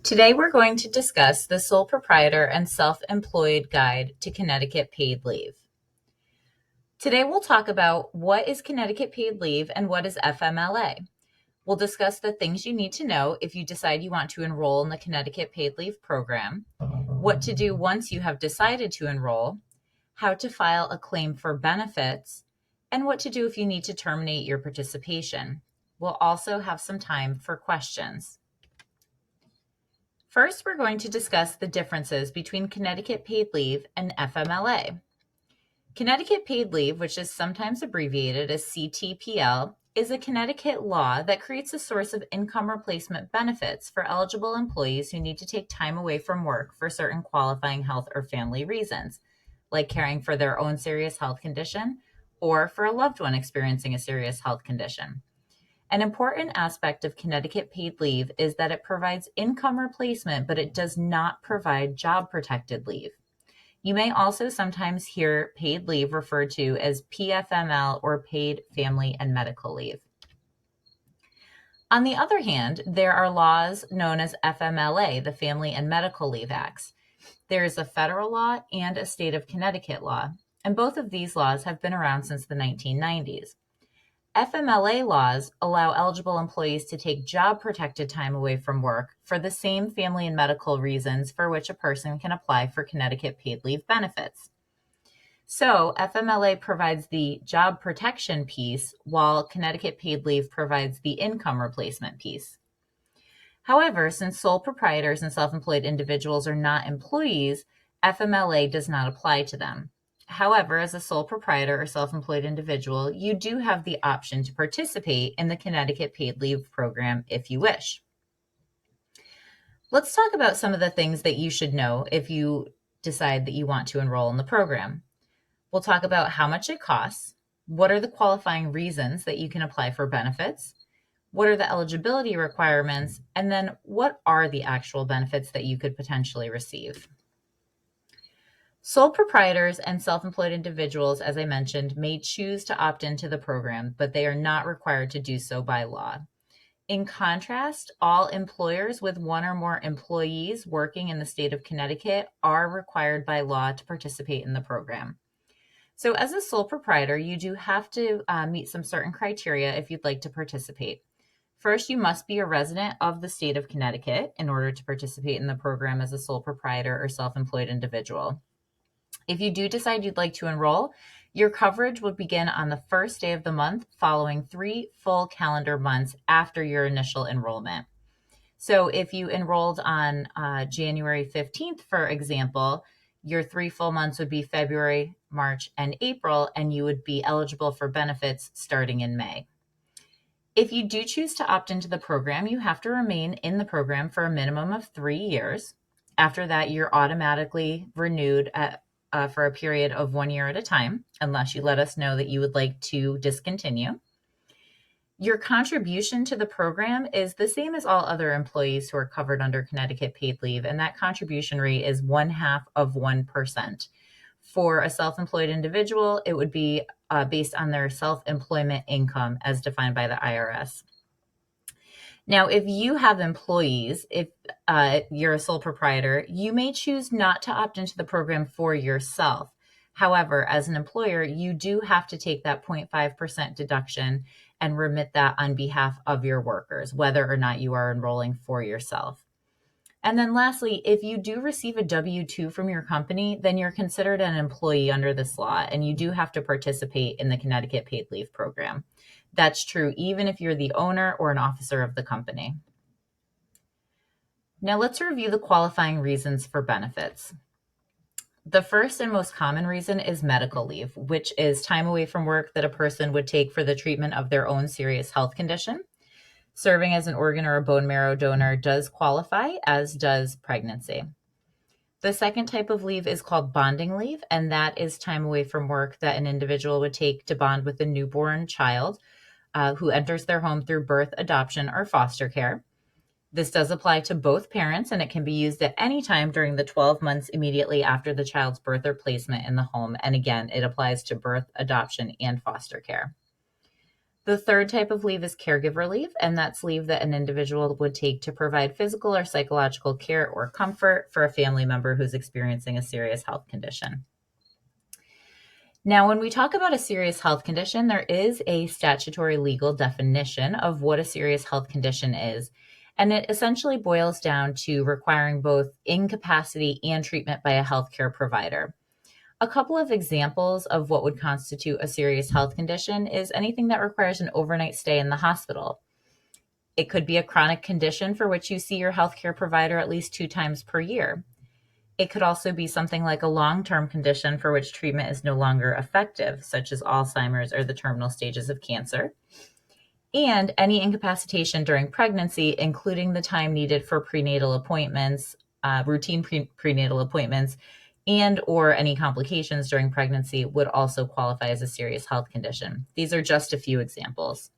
Today we're going to discuss the Sole Proprietor and Self-Employed Guide to Connecticut Paid Leave. Today we'll talk about what is Connecticut Paid Leave and what is FMLA. We'll discuss the things you need to know if you decide you want to enroll in the Connecticut Paid Leave program, what to do once you have decided to enroll, how to file a claim for benefits, and what to do if you need to terminate your participation. We'll also have some time for questions. First, we're going to discuss the differences between Connecticut Paid Leave and FMLA. Connecticut Paid Leave, which is sometimes abbreviated as CTPL, is a Connecticut law that creates a source of income replacement benefits for eligible employees who need to take time away from work for certain qualifying health or family reasons, like caring for their own serious health condition or for a loved one experiencing a serious health condition. An important aspect of Connecticut Paid Leave is that it provides income replacement, but it does not provide job-protected leave. You may also sometimes hear paid leave referred to as PFML or Paid Family and Medical Leave. On the other hand, there are laws known as FMLA, the Family and Medical Leave Acts. There is a federal law and a state of Connecticut law, and both of these laws have been around since the 1990s. FMLA laws allow eligible employees to take job-protected time away from work for the same family and medical reasons for which a person can apply for Connecticut paid leave benefits. So FMLA provides the job protection piece, while Connecticut paid leave provides the income replacement piece. However, since sole proprietors and self-employed individuals are not employees, FMLA does not apply to them. However, as a sole proprietor or self-employed individual, you do have the option to participate in the Connecticut Paid Leave program if you wish. Let's talk about some of the things that you should know if you decide that you want to enroll in the program. We'll talk about how much it costs, what are the qualifying reasons that you can apply for benefits, what are the eligibility requirements, and then what are the actual benefits that you could potentially receive. Sole proprietors and self-employed individuals, as I mentioned, may choose to opt into the program, but they are not required to do so by law. In contrast, all employers with one or more employees working in the state of Connecticut are required by law to participate in the program. So as a sole proprietor, you do have to meet some certain criteria if you'd like to participate. First, you must be a resident of the state of Connecticut in order to participate in the program as a sole proprietor or self-employed individual. If you do decide you'd like to enroll, your coverage would begin on the first day of the month following 3 full calendar months after your initial enrollment. So if you enrolled on January 15th, for example, your 3 full months would be February, March, and April, and you would be eligible for benefits starting in May. If you do choose to opt into the program, you have to remain in the program for a minimum of 3 years. After that, you're automatically renewed for a period of 1 year at a time, unless you let us know that you would like to discontinue. Your contribution to the program is the same as all other employees who are covered under Connecticut Paid Leave, and that contribution rate is 0.5%. For a self-employed individual, it would be based on their self-employment income as defined by the IRS. Now, if you have employees, if you're a sole proprietor, you may choose not to opt into the program for yourself. However, as an employer, you do have to take that 0.5% deduction and remit that on behalf of your workers, whether or not you are enrolling for yourself. And then lastly, if you do receive a W-2 from your company, then you're considered an employee under this law, and you do have to participate in the Connecticut Paid Leave program. That's true even if you're the owner or an officer of the company. Now let's review the qualifying reasons for benefits. The first and most common reason is medical leave, which is time away from work that a person would take for the treatment of their own serious health condition. Serving as an organ or a bone marrow donor does qualify, as does pregnancy. The second type of leave is called bonding leave, and that is time away from work that an individual would take to bond with a newborn child who enters their home through birth, adoption, or foster care. This does apply to both parents, and it can be used at any time during the 12 months immediately after the child's birth or placement in the home. And again, it applies to birth, adoption, and foster care. The third type of leave is caregiver leave, and that's leave that an individual would take to provide physical or psychological care or comfort for a family member who's experiencing a serious health condition. Now, when we talk about a serious health condition, there is a statutory legal definition of what a serious health condition is. And it essentially boils down to requiring both incapacity and treatment by a healthcare provider. A couple of examples of what would constitute a serious health condition is anything that requires an overnight stay in the hospital. It could be a chronic condition for which you see your healthcare provider at least 2 times per year. It could also be something like a long-term condition for which treatment is no longer effective, such as Alzheimer's or the terminal stages of cancer. And any incapacitation during pregnancy, including the time needed for prenatal appointments, routine prenatal appointments, and or any complications during pregnancy would also qualify as a serious health condition. These are just a few examples.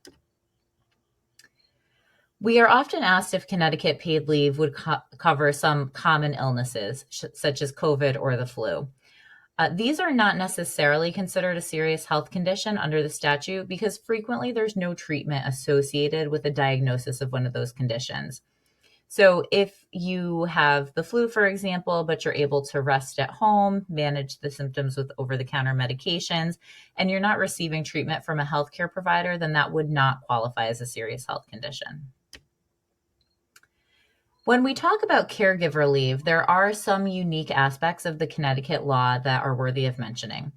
We are often asked if Connecticut paid leave would cover some common illnesses, such as COVID or the flu. These are not necessarily considered a serious health condition under the statute because frequently there's no treatment associated with a diagnosis of one of those conditions. So if you have the flu, for example, but you're able to rest at home, manage the symptoms with over-the-counter medications, and you're not receiving treatment from a healthcare provider, then that would not qualify as a serious health condition. When we talk about caregiver leave, there are some unique aspects of the Connecticut law that are worthy of mentioning.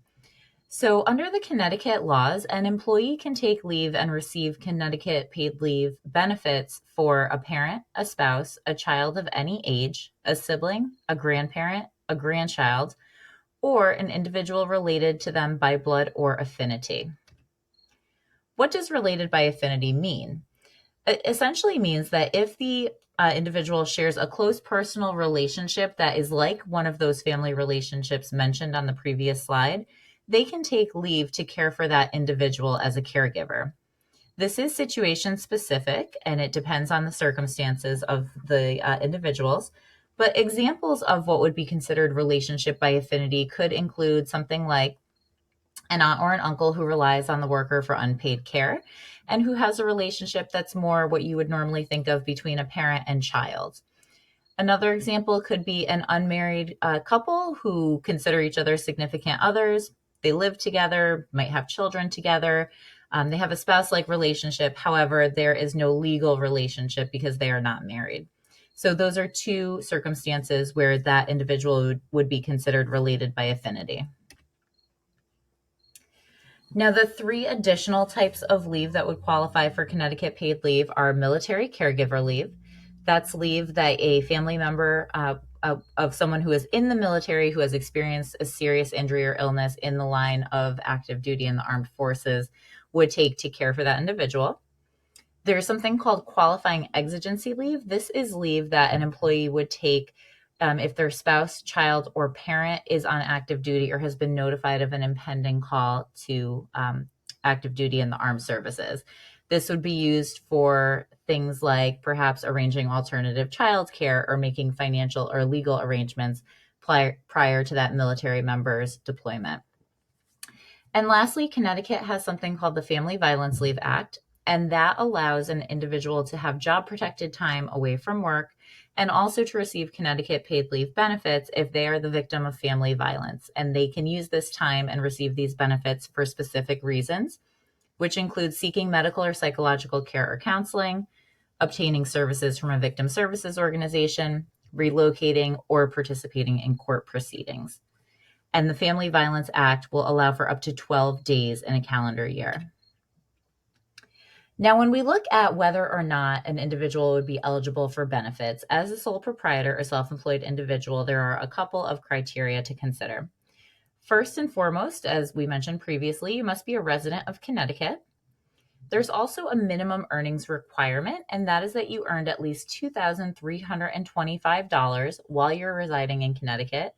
So, under the Connecticut laws, an employee can take leave and receive Connecticut paid leave benefits for a parent, a spouse, a child of any age, a sibling, a grandparent, a grandchild, or an individual related to them by blood or affinity. What does related by affinity mean? It essentially means that if the individual shares a close personal relationship that is like one of those family relationships mentioned on the previous slide, they can take leave to care for that individual as a caregiver. This is situation specific and it depends on the circumstances of the individuals. But examples of what would be considered relationship by affinity could include something like an aunt or an uncle who relies on the worker for unpaid care and who has a relationship that's more what you would normally think of between a parent and child. Another example could be an unmarried couple who consider each other significant others. They live together, might have children together. They have a spouse-like relationship. However, there is no legal relationship because they are not married. So those are two circumstances where that individual would be considered related by affinity. Now, the three additional types of leave that would qualify for Connecticut paid leave are military caregiver leave. That's leave that a family member of someone who is in the military who has experienced a serious injury or illness in the line of active duty in the armed forces would take to care for that individual. There's something called qualifying exigency leave. This is leave that an employee would take if their spouse, child, or parent is on active duty or has been notified of an impending call to active duty in the armed services. This would be used for things like perhaps arranging alternative childcare or making financial or legal arrangements prior to that military member's deployment. And lastly, Connecticut has something called the Family Violence Leave Act, and that allows an individual to have job protected time away from work and also to receive Connecticut paid leave benefits if they are the victim of family violence. And they can use this time and receive these benefits for specific reasons, which include seeking medical or psychological care or counseling, obtaining services from a victim services organization, relocating, or participating in court proceedings. And the Family Violence Act will allow for up to 12 days in a calendar year. Now, when we look at whether or not an individual would be eligible for benefits, as a sole proprietor or self-employed individual, there are a couple of criteria to consider. First and foremost, as we mentioned previously, you must be a resident of Connecticut. There's also a minimum earnings requirement, and that is that you earned at least $2,325 while you're residing in Connecticut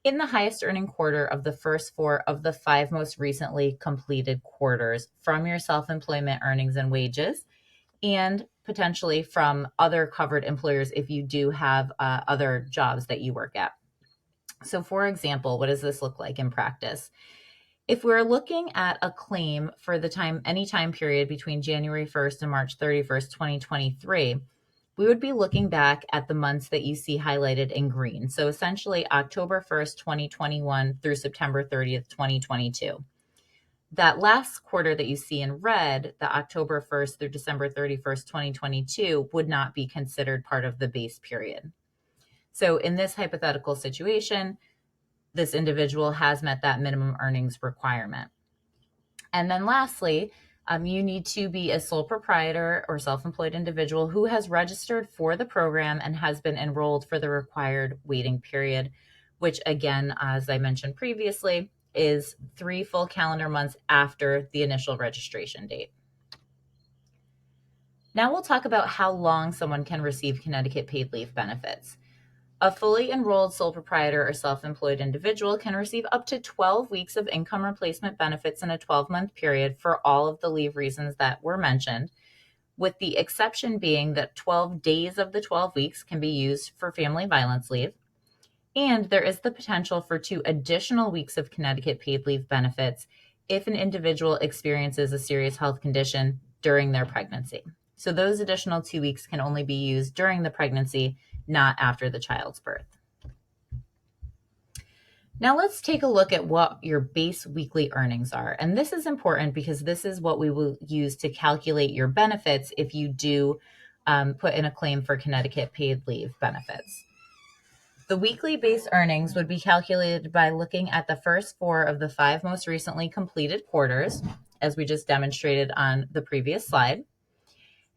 in the highest earning quarter of the first 4 of the 5 most recently completed quarters from your self-employment earnings and wages, and potentially from other covered employers if you do have other jobs that you work at. So for example, what does this look like in practice? If we're looking at a claim for any time period between January 1st and March 31st, 2023, we would be looking back at the months that you see highlighted in green. So essentially October 1st, 2021 through September 30th, 2022. That last quarter that you see in red, the October 1st through December 31st, 2022, would not be considered part of the base period. So in this hypothetical situation, this individual has met that minimum earnings requirement. And then lastly, you need to be a sole proprietor or self-employed individual who has registered for the program and has been enrolled for the required waiting period, which again, as I mentioned previously, is 3 full calendar months after the initial registration date. Now we'll talk about how long someone can receive Connecticut paid leave benefits. A fully enrolled sole proprietor or self-employed individual can receive up to 12 weeks of income replacement benefits in a 12-month period for all of the leave reasons that were mentioned, with the exception being that 12 days of the 12 weeks can be used for family violence leave, and there is the potential for 2 additional weeks of Connecticut paid leave benefits if an individual experiences a serious health condition during their pregnancy. So those additional 2 weeks can only be used during the pregnancy, not after the child's birth. Now let's take a look at what your base weekly earnings are. And this is important because this is what we will use to calculate your benefits if you do put in a claim for Connecticut paid leave benefits. The weekly base earnings would be calculated by looking at the first 4 of the 5 most recently completed quarters, as we just demonstrated on the previous slide,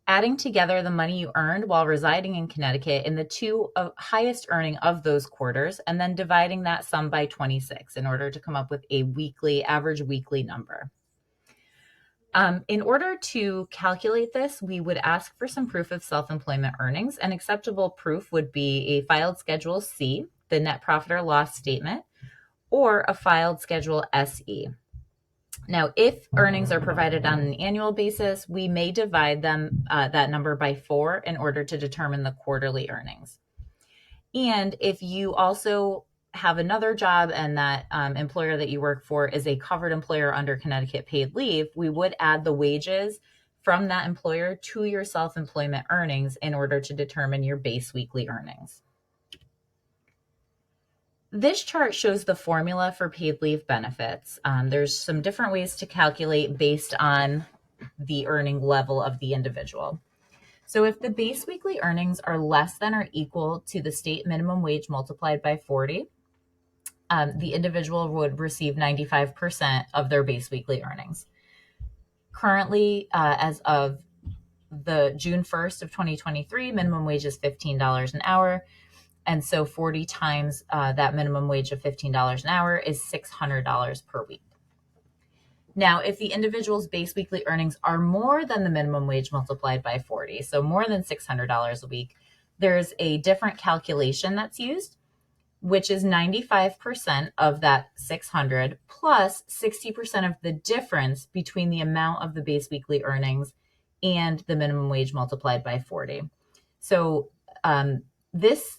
adding together the money you earned while residing in Connecticut in the 2 highest earning of those quarters, and then dividing that sum by 26 in order to come up with a average weekly number. In order to calculate this, we would ask for some proof of self-employment earnings. An acceptable proof would be a filed Schedule C, the net profit or loss statement, or a filed Schedule SE. Now, if earnings are provided on an annual basis, we may divide that number by 4 in order to determine the quarterly earnings. And if you also have another job and that employer that you work for is a covered employer under Connecticut paid leave, we would add the wages from that employer to your self-employment earnings in order to determine your base weekly earnings. This chart shows the formula for paid leave benefits. There's some different ways to calculate based on the earning level of the individual. So if the base weekly earnings are less than or equal to the state minimum wage multiplied by 40, the individual would receive 95% of their base weekly earnings. Currently, as of the June 1st of 2023, minimum wage is $15 an hour. And so 40 times that minimum wage of $15 an hour is $600 per week. Now, if the individual's base weekly earnings are more than the minimum wage multiplied by 40, so more than $600 a week, there's a different calculation that's used, which is 95% of that 600 plus 60% of the difference between the amount of the base weekly earnings and the minimum wage multiplied by 40. So this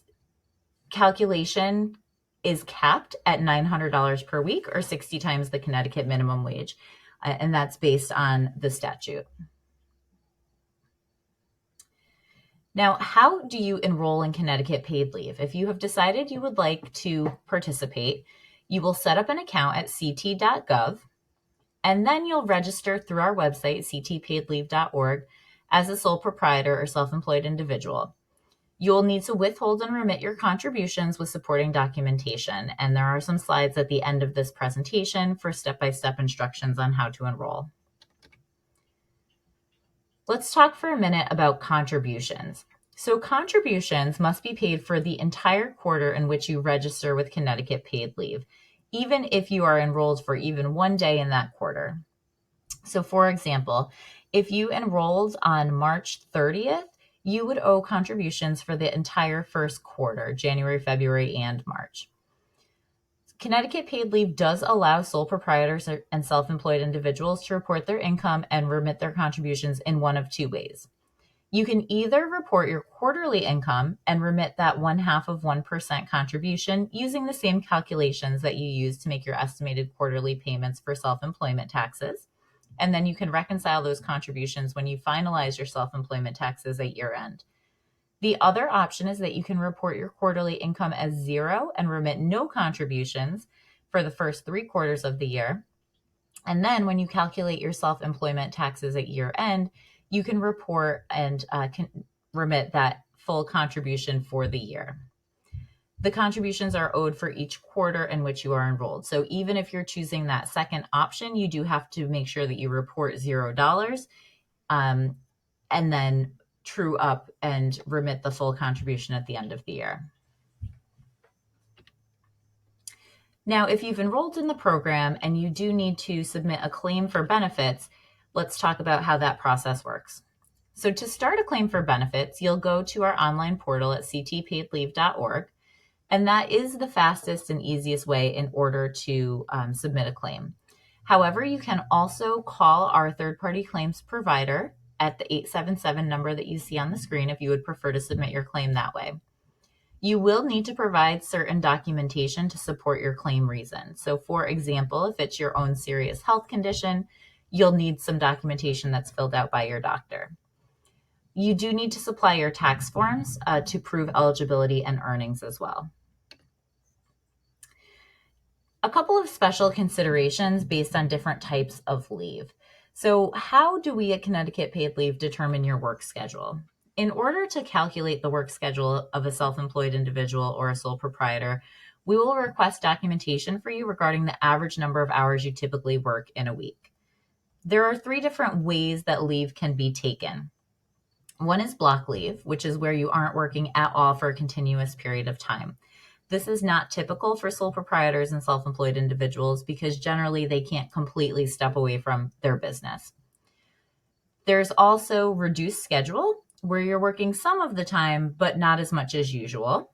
calculation is capped at $900 per week or 60 times the Connecticut minimum wage. And that's based on the statute. Now, how do you enroll in Connecticut paid leave? If you have decided you would like to participate, you will set up an account at ct.gov, and then you'll register through our website, ctpaidleave.org, as a sole proprietor or self-employed individual. You'll need to withhold and remit your contributions with supporting documentation, and there are some slides at the end of this presentation for step-by-step instructions on how to enroll. Let's talk for a minute about contributions. So contributions must be paid for the entire quarter in which you register with Connecticut paid leave, even if you are enrolled for even one day in that quarter. So for example, if you enrolled on March 30th, you would owe contributions for the entire first quarter, January, February, and March. Connecticut paid leave does allow sole proprietors and self-employed individuals to report their income and remit their contributions in one of 2 ways. You can either report your quarterly income and remit that 0.5% contribution using the same calculations that you use to make your estimated quarterly payments for self-employment taxes. And then you can reconcile those contributions when you finalize your self-employment taxes at year end. The other option is that you can report your quarterly income as zero and remit no contributions for the first 3 quarters of the year. And then when you calculate your self-employment taxes at year end, you can report and can remit that full contribution for the year. The contributions are owed for each quarter in which you are enrolled. So even if you're choosing that second option, you do have to make sure that you report $0 and then true up and remit the full contribution at the end of the year. Now, if you've enrolled in the program and you do need to submit a claim for benefits, let's talk about how that process works. So to start a claim for benefits, you'll go to our online portal at ctpaidleave.org. And that is the fastest and easiest way in order to submit a claim. However, you can also call our third-party claims provider at the 877 number that you see on the screen if you would prefer to submit your claim that way. You will need to provide certain documentation to support your claim reason. So for example, if it's your own serious health condition, you'll need some documentation that's filled out by your doctor. You do need to supply your tax forms to prove eligibility and earnings as well. A couple of special considerations based on different types of leave. So how do we at Connecticut Paid Leave determine your work schedule? In order to calculate the work schedule of a self-employed individual or a sole proprietor, we will request documentation for you regarding the average number of hours you typically work in a week. There are 3 different ways that leave can be taken. One is block leave, which is where you aren't working at all for a continuous period of time. This is not typical for sole proprietors and self-employed individuals because generally they can't completely step away from their business. There's also reduced schedule, where you're working some of the time, but not as much as usual.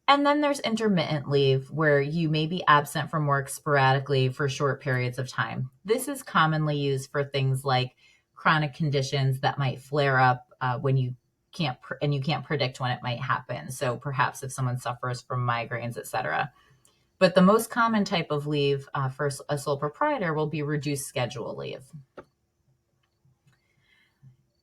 And then there's intermittent leave, where you may be absent from work sporadically for short periods of time. This is commonly used for things like chronic conditions that might flare up when you can't predict when it might happen. So perhaps if someone suffers from migraines, etc. But the most common type of leave for a sole proprietor will be reduced schedule leave.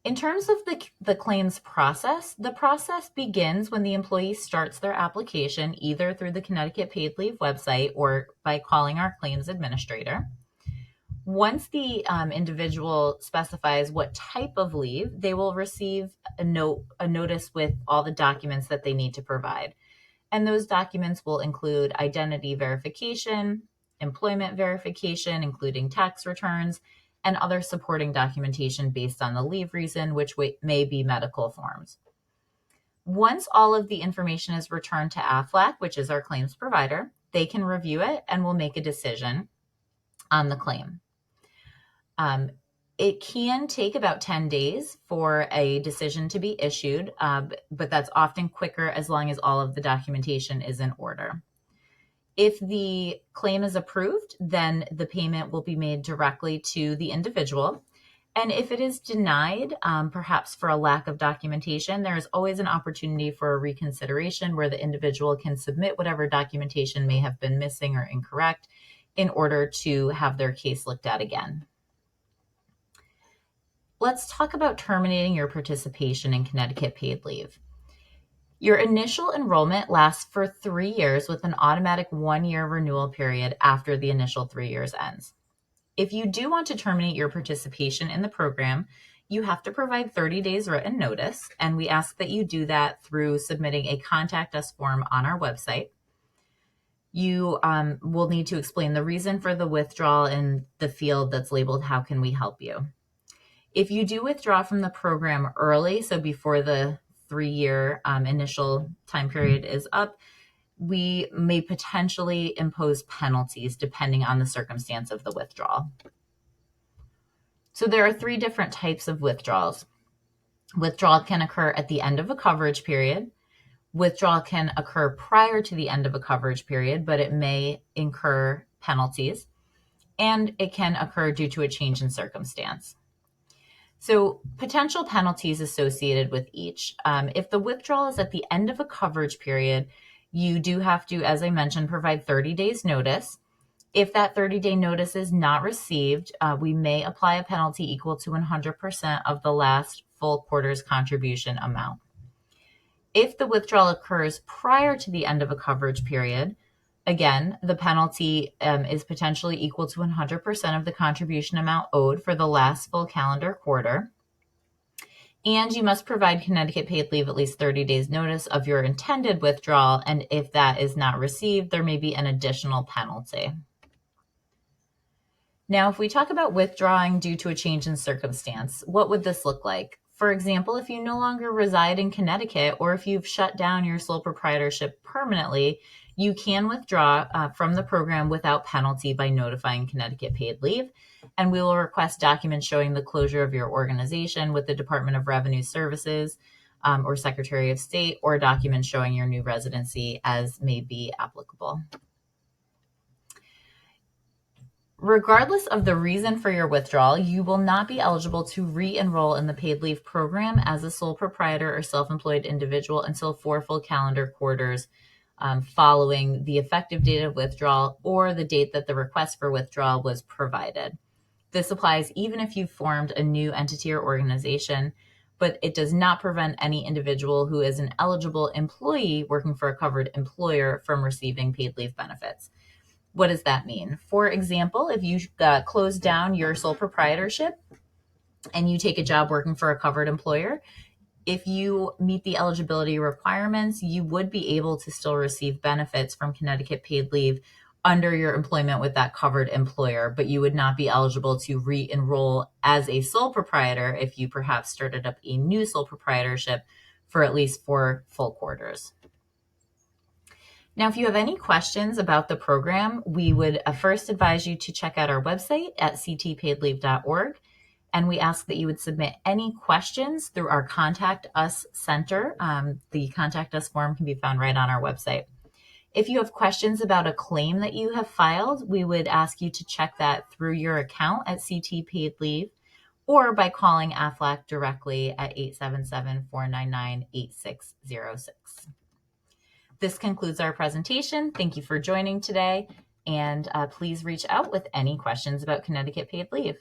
In terms of the claims process, the process begins when the employee starts their application, either through the Connecticut Paid Leave website or by calling our claims administrator. Once the individual specifies what type of leave, they will receive a notice with all the documents that they need to provide. And those documents will include identity verification, employment verification, including tax returns, and other supporting documentation based on the leave reason, which may be medical forms. Once all of the information is returned to AFLAC, which is our claims provider, they can review it and will make a decision on the claim. It can take about 10 days for a decision to be issued, but that's often quicker as long as all of the documentation is in order. If the claim is approved, then the payment will be made directly to the individual. And if it is denied, perhaps for a lack of documentation, there is always an opportunity for a reconsideration where the individual can submit whatever documentation may have been missing or incorrect in order to have their case looked at again. Let's talk about terminating your participation in Connecticut Paid Leave. Your initial enrollment lasts for 3 years with an automatic 1-year renewal period after the initial 3 years ends. If you do want to terminate your participation in the program, you have to provide 30 days written notice, and we ask that you do that through submitting a contact us form on our website. You will need to explain the reason for the withdrawal in the field that's labeled "How can we help you?" If you do withdraw from the program early, so before the 3-year initial time period is up, we may potentially impose penalties depending on the circumstance of the withdrawal. So there are 3 different types of withdrawals. Withdrawal can occur at the end of a coverage period. Withdrawal can occur prior to the end of a coverage period, but it may incur penalties. And it can occur due to a change in circumstance. So, potential penalties associated with each. If the withdrawal is at the end of a coverage period, you do have to, as I mentioned, provide 30 days notice. If that 30-day notice is not received, we may apply a penalty equal to 100% of the last full quarter's contribution amount. If the withdrawal occurs prior to the end of a coverage period, again, the penalty is potentially equal to 100% of the contribution amount owed for the last full calendar quarter. And you must provide Connecticut paid leave at least 30 days notice of your intended withdrawal. And if that is not received, there may be an additional penalty. Now, if we talk about withdrawing due to a change in circumstance, what would this look like? For example, if you no longer reside in Connecticut or if you've shut down your sole proprietorship permanently, you can withdraw from the program without penalty by notifying Connecticut paid leave. And we will request documents showing the closure of your organization with the Department of Revenue Services or Secretary of State, or documents showing your new residency as may be applicable. Regardless of the reason for your withdrawal, you will not be eligible to re-enroll in the paid leave program as a sole proprietor or self-employed individual until 4 full calendar quarters following the effective date of withdrawal or the date that the request for withdrawal was provided. This applies even if you've formed a new entity or organization, but it does not prevent any individual who is an eligible employee working for a covered employer from receiving paid leave benefits. What does that mean? For example, if you close down your sole proprietorship and you take a job working for a covered employer, if you meet the eligibility requirements, you would be able to still receive benefits from Connecticut paid leave under your employment with that covered employer, but you would not be eligible to re-enroll as a sole proprietor if you perhaps started up a new sole proprietorship for at least 4 full quarters. Now, if you have any questions about the program, we would first advise you to check out our website at ctpaidleave.org. And we ask that you would submit any questions through our Contact Us Center. The Contact Us form can be found right on our website. If you have questions about a claim that you have filed, we would ask you to check that through your account at CT Paid Leave or by calling AFLAC directly at 877-499-8606. This concludes our presentation. Thank you for joining today, and please reach out with any questions about Connecticut paid leave.